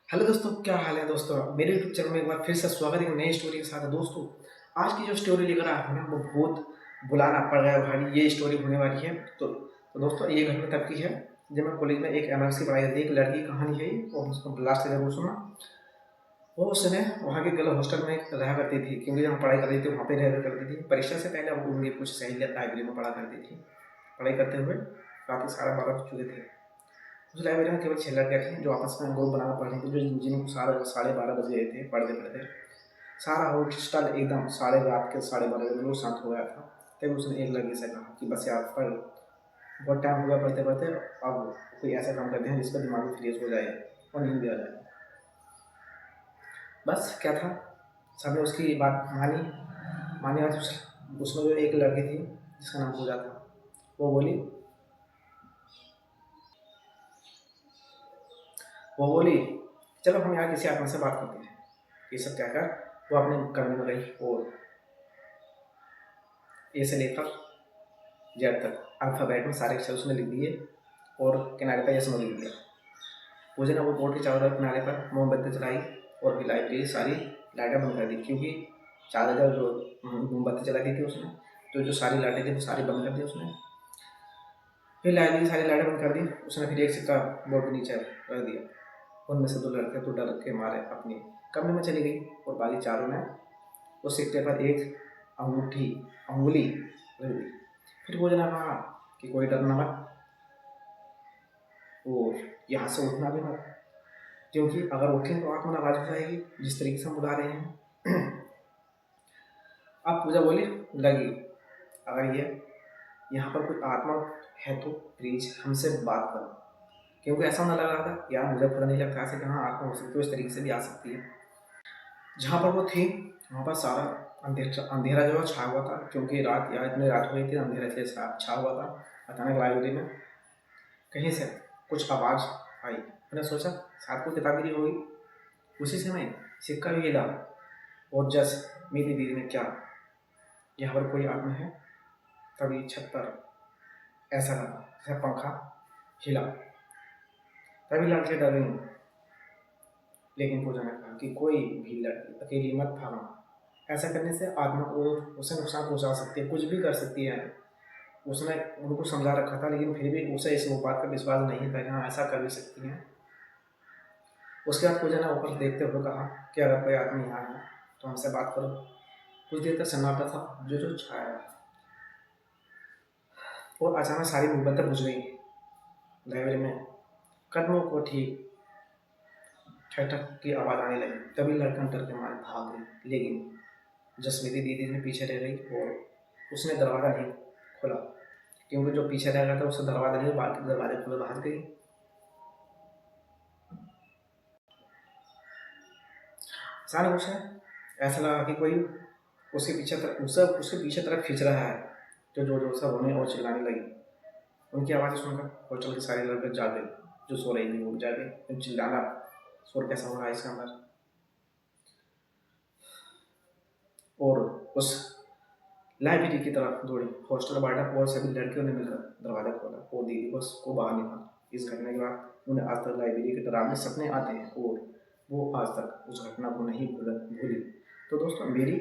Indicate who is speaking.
Speaker 1: Hello दोस्तों, क्या हाल है दोस्तों। मेरे यूट्यूब चैनल में एक बार फिर से स्वागत है एक नई स्टोरी के साथ। दोस्तों, आज की जो स्टोरी लेकर आया हूँ ना, वो बहुत बुलाना पड़ गया भाई। ये स्टोरी होने वाली है। तो दोस्तों, ये घटना तब की है जब मैं कॉलेज में एक एमएससी पढ़ाई करती। एक लड़की की कहानी है ये, और उसको लास्ट जरूर सुनना। वो उस समय वहाँ के गर्ल हॉस्टल में रहा करती थी, क्योंकि जहाँ पढ़ाई कर रही थी वहाँ पे रह करती थी। परीक्षा से पहले वो उनकी कुछ सहेलियाँ लाइब्रेरी में पढ़ा करती थी। पढ़ाई करते हुए रात के 12:30 बज चुके थे। उस लाइब्रेरी में केवल 6 लड़कियाँ थीं जो आपस में ग्रुप बनाकर पढ़ रही थी, जो जिनको 12:30 बज गए थे पढ़ते पढ़ते। सारा हॉस्टल एकदम साढ़े रात के 12:30 बजे लोग शांत हो गया था। तब उसने एक लड़की से कहा कि बस यार पढ़, बहुत टाइम हो गया पढ़ते पढ़ते, अब कोई ऐसा काम करते हैं जिसका दिमाग भी फ्रेश हो जाए और नींद भी आ जाए। बस क्या था, सबने उसकी बात मानी। माने बाद उसमें जो एक लड़की थी जिसका नाम पूजा था, वो बोली चलो हम यहाँ किसी आत्मा से बात करते हैं। ये सब कहकर वो अपने कमरे में गई और ए से लेकर जेड तक अल्फ़ाबेट में सारे अक्षर उसने लिख दिए और किनारे पर यस नो लिख दिया। पूजा ने वो बोर्ड के चारों तरफ किनारे पर मोमबत्ती जलाई और भी लाइब्रेरी सारी लाइटें बंद कर दी, क्योंकि 4,000 जो मोमबत्ती जलाई दी थी उसने, तो जो सारी लाइटें थी वो सारी बंद कर दी उसने। फिर लाइब्रेरी सारी लाइटें बंद कर दी उसने। फिर एक सिक्का बोर्ड के नीचे रख दिया। उनमें से 2 लड़कियाँ तो डर के मारे अपने कमरे में चली गई और बाकी चारों ने उस सिक्के पर एक अंगुली रख दी। फिर वो जना कहा कि कोई डरना मत और यहाँ से उठना भी मत, क्योंकि अगर उठें तो आत्मा नाराज हो जाएगी जिस तरीके से हम बुला रहे हैं। अब पूजा बोली लगी, अगर ये यहाँ पर कोई आत्मा है तो प्लीज हमसे बात करो, क्योंकि ऐसा होने लग रहा था यार, मुझे खुद नहीं लगता ऐसे कहाँ आत्मा हो सकती है, इस तरीके से भी आ सकती है। जहाँ पर वो थी वहाँ पर सारा अंधेरा जो है छा हुआ था, क्योंकि रात या इतनी रात हो गई थी, अंधेरा इसलिए छा हुआ था। अचानक लाइब्रेरी में कहीं से कुछ आवाज़ आई। मैंने सोचा शायद कोई किताब गिरी होगी। उसी समय सिक्का भी हिला और जस मेरी दीदी ने क्या यहाँ पर कोई आत्मा है, तभी छत पर ऐसा लगा जैसे पंखा हिला। तभी लड़के डर गई, लेकिन पूजा ने कहा कि कोई भी लड़की अकेली मत भागना, ऐसा करने से आत्मा को उसे नुकसान पहुंचा सकती है, कुछ भी कर सकती है। उसने उनको समझा रखा था, लेकिन फिर भी उसे इस बात का विश्वास नहीं था कि हाँ ऐसा कर भी सकती हैं। उसके बाद पूजा ने ऊपर देखते हुए कहा कि अगर कोई आदमी यहाँ है तो हमसे बात करो। कुछ देर तक सन्नाटा था जो छाया, और अचानक सारी मोमबत्तियां बुझ गई। लाइब्रेरी में कदमों को ठीक ठक ठक की आवाज़ आने लगी। तभी लड़का डर के मारे भाग गई, लेकिन जसमीती दीदी ने पीछे रह गई और उसने दरवाज़ा नहीं खोला, क्योंकि जो पीछे रह गया था उससे दरवाज़ा नहीं, बाकी दरवाजे खुले भाग गई। अचानक उसे ऐसा लगा कि कोई उसके पीछे तरफ खींच रहा है, जो जोर जोर से रोने और चिल्लाने लगी। उनकी आवाज़ें सुनकर हॉस्टल के सारे लड़के जाग गए, जो सो रही थी वो जाग गए। चिल्लाना शोर कैसा हो रहा है इसके अंदर। और उस लाइब्रेरी की तरफ दौड़ी। हॉस्टल वार्डन और सभी लड़कियों ने मिलकर दरवाजा खोला और दीदी को बाहर निकाला। इस घटना के बाद उन्हें आज तक लाइब्रेरी के डरावने सपने आते हैं और वो आज तक उस घटना को नहीं भूली। तो दोस्तों, मेरी